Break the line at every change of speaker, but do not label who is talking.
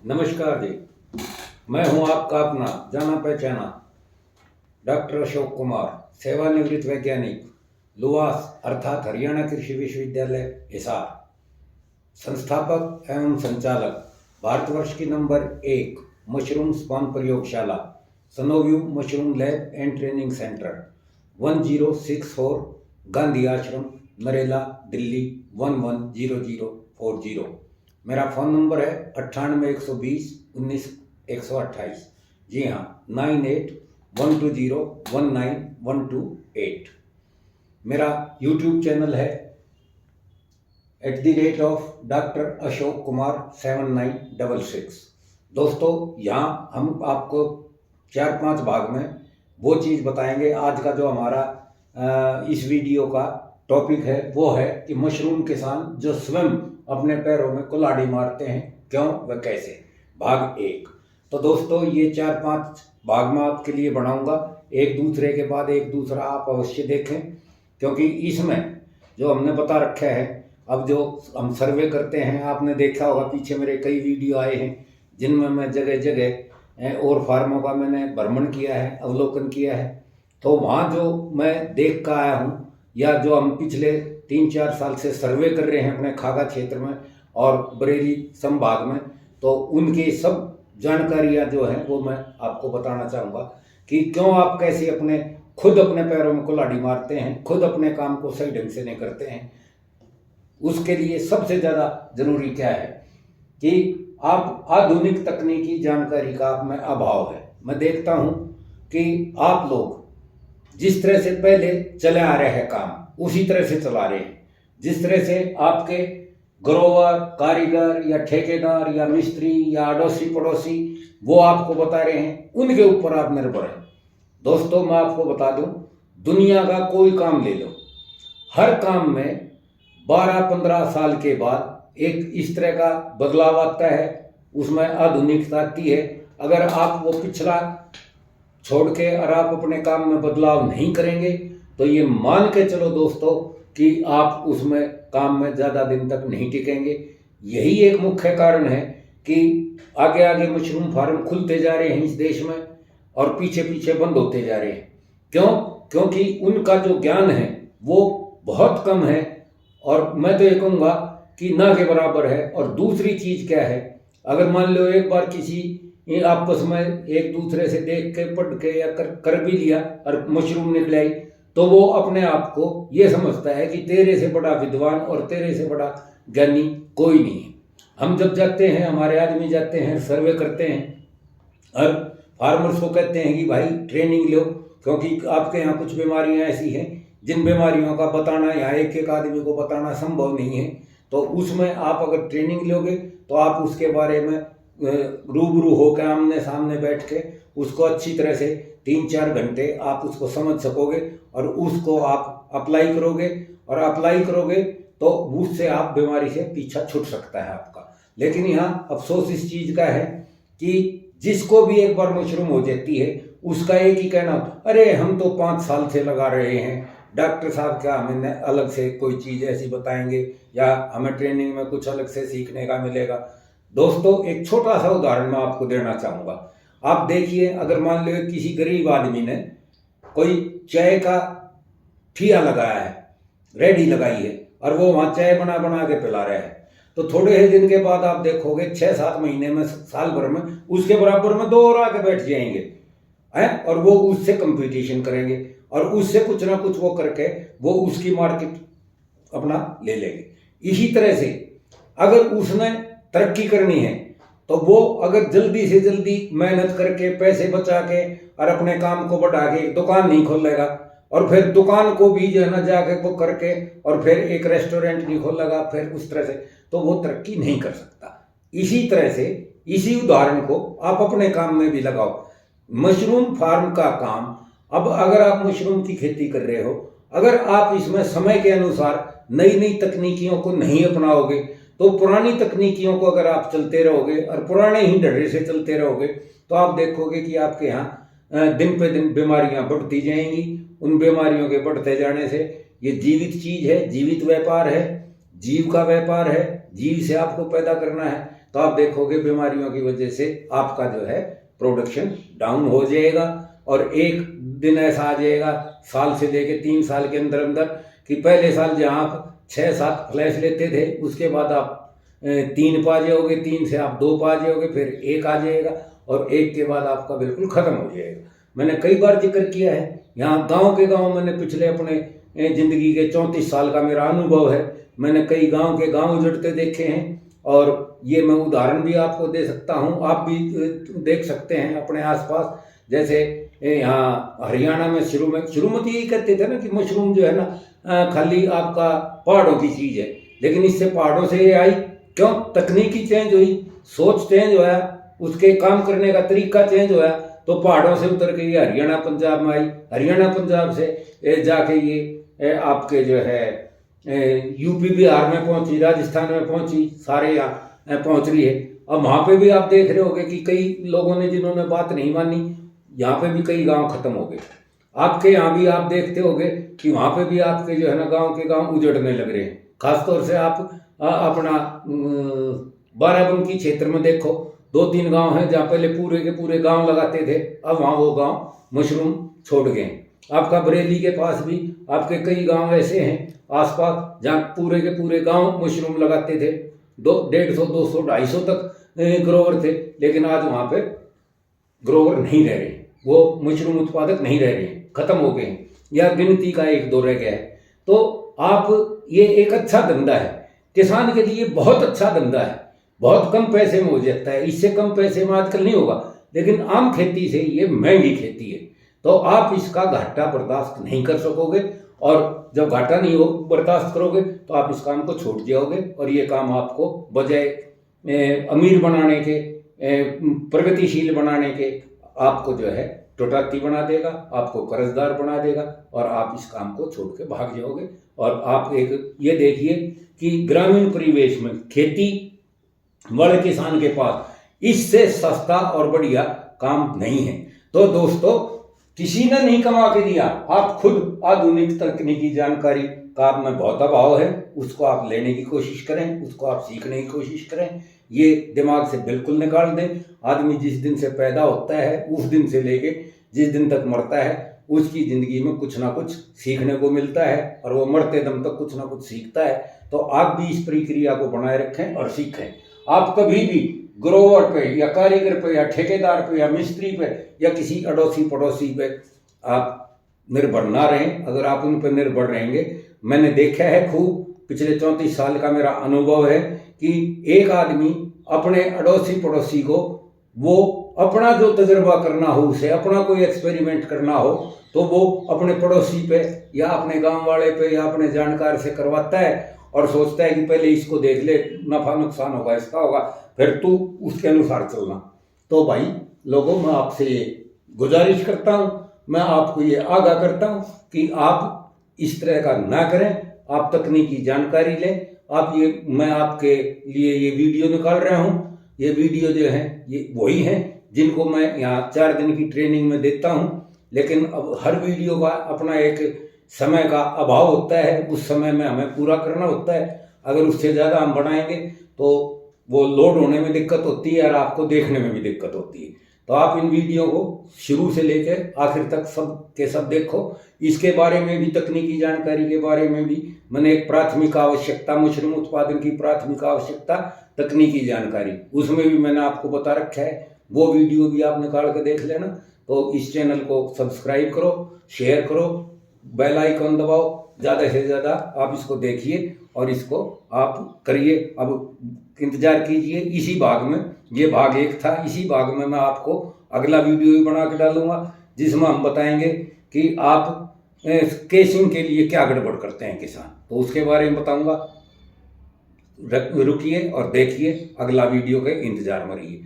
नमस्कार जी। मैं हूं आपका अपना जाना पहचाना डॉक्टर अशोक कुमार, सेवानिवृत्त वैज्ञानिक, लुवास अर्थात हरियाणा कृषि विश्वविद्यालय हिसार, संस्थापक एवं संचालक, भारतवर्ष की नंबर 1 मशरूम स्पॉन प्रयोगशाला, सनोव्यू mushroom lab and training centre, 1064 Gandhi Ashram, Narela, Delhi 110040। मेरा फ़ोन नंबर है 98 120 19 128। जी हाँ, 98 120 19 128। मेरा यूट्यूब चैनल है @Dr. अशोक कुमार 7966। दोस्तों, यहाँ हम आपको 4-5 भाग में वो चीज़ बताएंगे। आज का जो हमारा इस वीडियो का टॉपिक है वो है कि मशरूम किसान जो स्वयं अपने पैरों में कुल्हाड़ी मारते हैं, क्यों व कैसे, भाग 1। तो दोस्तों, ये 4-5 भाग में आपके लिए बनाऊंगा, एक दूसरे के बाद एक दूसरा आप अवश्य देखें, क्योंकि इसमें जो हमने बता रखा है, अब जो हम सर्वे करते हैं, आपने देखा होगा पीछे मेरे कई वीडियो आए हैं जिनमें मैं जगह जगह और फार्मों का मैंने भ्रमण किया है, अवलोकन किया है। तो वहाँ जो मैं देख कर आया हूँ, या जो हम पिछले 3-4 साल से सर्वे कर रहे हैं अपने खागा क्षेत्र में और बरेली संभाग में, तो उनकी सब जानकारियाँ जो हैं वो मैं आपको बताना चाहूँगा कि क्यों आप कैसे खुद अपने पैरों में कुल्हाड़ी मारते हैं, खुद अपने काम को सही ढंग से नहीं करते हैं। उसके लिए सबसे ज़्यादा ज़रूरी क्या है कि आप आधुनिक तकनीकी जानकारी का आप में अभाव है। मैं देखता हूँ कि आप लोग जिस तरह से पहले चले आ रहे हैं काम, उसी तरह से चला रहे हैं। जिस तरह से आपके ग्रोवर, कारीगर या ठेकेदार या मिस्त्री या अड़ोसी पड़ोसी वो आपको बता रहे हैं, उनके ऊपर आप निर्भर हैं। दोस्तों, मैं आपको बता दूं, दुनिया का कोई काम ले लो, हर काम में 12-15 साल के बाद एक इस तरह का बदलाव आता है, उसमें आधुनिकता आती है। अगर आप वो पिछला छोड़ के और आप अपने काम में बदलाव नहीं करेंगे तो ये मान के चलो दोस्तों कि आप उसमें काम में ज़्यादा दिन तक नहीं टिकेंगे। यही एक मुख्य कारण है कि आगे आगे मशरूम फार्म खुलते जा रहे हैं इस देश में और पीछे पीछे बंद होते जा रहे हैं। क्यों? क्योंकि उनका जो ज्ञान है वो बहुत कम है, और मैं तो ये कहूँगा कि ना के बराबर है। और दूसरी चीज़ क्या है, अगर मान लो एक बार किसी आपस में एक दूसरे से देख के पढ़ के या कर भी लिया और मशरूम निकल आई, तो वो अपने आप को ये समझता है कि तेरे से बड़ा विद्वान और तेरे से बड़ा ज्ञानी कोई नहीं है। हम जब जाते हैं, हमारे आदमी जाते हैं, सर्वे करते हैं और फार्मर्स को कहते हैं कि भाई ट्रेनिंग लो, क्योंकि आपके यहाँ कुछ बीमारियाँ ऐसी हैं जिन बीमारियों का बताना यहाँ एक एक आदमी को बताना संभव नहीं है। तो उसमें आप अगर ट्रेनिंग लोगे तो आप उसके बारे में रूबरू होकर आमने सामने बैठ के उसको अच्छी तरह से 3-4 घंटे आप उसको समझ सकोगे और उसको आप अप्लाई करोगे, और अप्लाई करोगे तो उससे आप बीमारी से पीछा छूट सकता है आपका। लेकिन यहाँ अफसोस इस चीज़ का है कि जिसको भी एक बार मशरूम हो जाती है उसका एक ही कहना, अरे हम तो 5 साल से लगा रहे हैं, डॉक्टर साहब क्या हमें अलग से कोई चीज़ ऐसी बताएंगे या हमें ट्रेनिंग में कुछ अलग से सीखने का मिलेगा। दोस्तों, एक छोटा सा उदाहरण मैं आपको देना चाहूँगा। आप देखिए, अगर मान लो किसी गरीब आदमी ने कोई चाय का ठिया लगाया है, रेडी लगाई है, और वो वहाँ चाय बना बना के पिला रहा है, तो थोड़े ही दिन के बाद आप देखोगे 6-7 महीने में, साल भर में उसके बराबर में 2 और आके बैठ जाएंगे हैं, और वो उससे कंपटीशन करेंगे और उससे कुछ ना कुछ वो करके वो उसकी मार्केट अपना ले लेंगे। इसी तरह से अगर उसने तरक्की करनी है तो वो अगर जल्दी से जल्दी मेहनत करके पैसे बचा के और अपने काम को बढ़ा के दुकान नहीं खोलेगा, और फिर दुकान को भी जो है ना जाके वो करके और फिर एक रेस्टोरेंट नहीं खोलेगा, फिर उस तरह से तो वो तरक्की नहीं कर सकता। इसी तरह से इसी उदाहरण को आप अपने काम में भी लगाओ। मशरूम फार्म का काम, अब अगर आप मशरूम की खेती कर रहे हो, अगर आप इसमें समय के अनुसार नई नई तकनीकियों को नहीं अपनाओगे तो पुरानी तकनीकियों को अगर आप चलते रहोगे और पुराने ही ढर्रे से चलते रहोगे तो आप देखोगे कि आपके यहाँ दिन पे दिन बीमारियां बढ़ती जाएंगी। उन बीमारियों के बढ़ते जाने से ये जीवित चीज़ है, जीवित व्यापार है, जीव का व्यापार है, जीव से आपको पैदा करना है, तो आप देखोगे बीमारियों की वजह से आपका जो है प्रोडक्शन डाउन हो जाएगा। और एक दिन ऐसा आ जाएगा साल से लेके 3 साल के अंदर अंदर कि पहले साल जहाँ आप 6-7 फ्लैश लेते थे, उसके बाद आप 3 पा जाओगे, 3 से आप 2 पा जाओगे, फिर 1 आ जाएगा और 1 के बाद आपका बिल्कुल ख़त्म हो जाएगा। मैंने कई बार जिक्र किया है, यहाँ गांव के गांव मैंने पिछले अपने ज़िंदगी के 34 साल का मेरा अनुभव है। मैंने कई गांव के गांव उजड़ते देखे हैं और ये मैं उदाहरण भी आपको दे सकता हूँ, आप भी देख सकते हैं अपने आसपास। जैसे यहाँ हरियाणा में शुरू में यही कहते थे ना कि मशरूम जो है ना खाली आपका पहाड़ों की चीज़ है, लेकिन इससे पहाड़ों से ये आई क्यों? तकनीकी चेंज हुई, सोच चेंज हुआ, उसके काम करने का तरीका चेंज हुआ, तो पहाड़ों से उतर के ये हरियाणा पंजाब में आई, हरियाणा पंजाब से जाके ये आपके जो है यूपी बिहार में पहुंची, राजस्थान में पहुंची, सारे यहाँ पहुंच रही है। अब वहाँ पे भी आप देख रहे होगे कि कई लोगों ने जिन्होंने बात नहीं मानी, यहाँ पे भी कई गांव खत्म हो गए। आपके यहाँ भी आप देखते होगे कि वहाँ पे भी आपके जो है ना गांव के गांव उजड़ने लग रहे हैं। खासतौर से आप अपना बाराबंकी क्षेत्र में देखो, 2-3 गांव हैं जहाँ पहले पूरे के पूरे गांव लगाते थे, अब वहाँ वो गांव मशरूम छोड़ गए। आपका बरेली के पास भी आपके कई गांव ऐसे हैं आसपास जहाँ पूरे के पूरे गांव मशरूम लगाते थे, 150, 200, 250 तक ग्रोवर थे, लेकिन आज वहाँ पे ग्रोवर नहीं रह रहे, वो मशरूम उत्पादक नहीं रह रहे हैं, खत्म हो गए हैं, या गिनती का 1-2 रह गया है। तो आप ये एक अच्छा धंधा है, किसान के लिए बहुत अच्छा धंधा है, बहुत कम पैसे में हो जाता है। इससे कम पैसे में आजकल नहीं होगा, लेकिन आम खेती से ये महंगी खेती है, तो आप इसका घाटा बर्दाश्त नहीं कर सकोगे, और जब घाटा नहीं हो बर्दाश्त करोगे तो आप इस काम को छूट जाओगे, और ये काम आपको बजाय अमीर बनाने के, प्रगतिशील बनाने के, आपको जो है टोटाती बना देगा, आपको कर्जदार बना देगा, और आप इस काम को छोड़ के भाग जाओगे। और आप एक ये देखिए कि ग्रामीण परिवेश में खेती वाले किसान के पास इससे सस्ता और बढ़िया काम नहीं है। तो दोस्तों, किसी ने नहीं कमा के दिया, आप खुद आधुनिक तकनीकी जानकारी का आप में बहुत अभाव है, उसको आप लेने की कोशिश करें, उसको आप सीखने की कोशिश करें, ये दिमाग से बिल्कुल निकाल दें। आदमी जिस दिन से पैदा होता है उस दिन से लेके जिस दिन तक मरता है, उसकी ज़िंदगी में कुछ ना कुछ सीखने को मिलता है, और वो मरते दम तक कुछ ना कुछ सीखता है। तो आप भी इस प्रक्रिया को बनाए रखें और सीखें। आप कभी भी ग्रोवर पे या कारीगर पे या ठेकेदार पे या मिस्त्री पे या किसी अड़ोसी पड़ोसी पे आप निर्भर ना रहें। अगर आप उन पर निर्भर रहेंगे, मैंने देखा है खूब, पिछले 34 साल का मेरा अनुभव है कि एक आदमी अपने अड़ोसी पड़ोसी को, वो अपना जो तजुर्बा करना हो, उसे अपना कोई एक्सपेरिमेंट करना हो, तो वो अपने पड़ोसी पे या अपने गांव वाले पे या अपने जानकार से करवाता है, और सोचता है कि पहले इसको देख ले, नफा नुकसान होगा, इसका होगा, फिर तू उसके अनुसार चलना। तो भाई लोगों, मैं आपसे ये गुजारिश करता हूँ, मैं आपको ये आगाह करता हूँ कि आप इस तरह का ना करें, आप तकनीकी जानकारी लें। आप ये, मैं आपके लिए ये वीडियो निकाल रहा हूँ, ये वीडियो जो है ये वही हैं जिनको मैं यहाँ 4 दिन की ट्रेनिंग में देता हूँ, लेकिन अब हर वीडियो का अपना एक समय का अभाव होता है, उस समय में हमें पूरा करना होता है। अगर उससे ज़्यादा हम बढ़ाएंगे तो वो लोड होने में दिक्कत होती है और आपको देखने में भी दिक्कत होती है। तो आप इन वीडियो को शुरू से लेकर आखिर तक सब के सब देखो। इसके बारे में भी, तकनीकी जानकारी के बारे में भी मैंने एक प्राथमिक आवश्यकता, मशरूम उत्पादन की प्राथमिक आवश्यकता, तकनीकी जानकारी, उसमें भी मैंने आपको बता रखा है। वो वीडियो भी आप निकाल के देख लेना। तो इस चैनल को सब्सक्राइब करो, शेयर करो, बेल आइकन दबाओ, ज़्यादा से ज़्यादा आप इसको देखिए और इसको आप करिए। अब इंतज़ार कीजिए, इसी भाग में, ये भाग 1 था, इसी भाग में मैं आपको अगला वीडियो भी बना के डालूंगा, जिसमें हम बताएंगे कि आप केसिंग के लिए क्या गड़बड़ करते हैं किसान, तो उसके बारे में बताऊंगा। रुकिए और देखिए, अगला वीडियो के इंतजार में रहिए।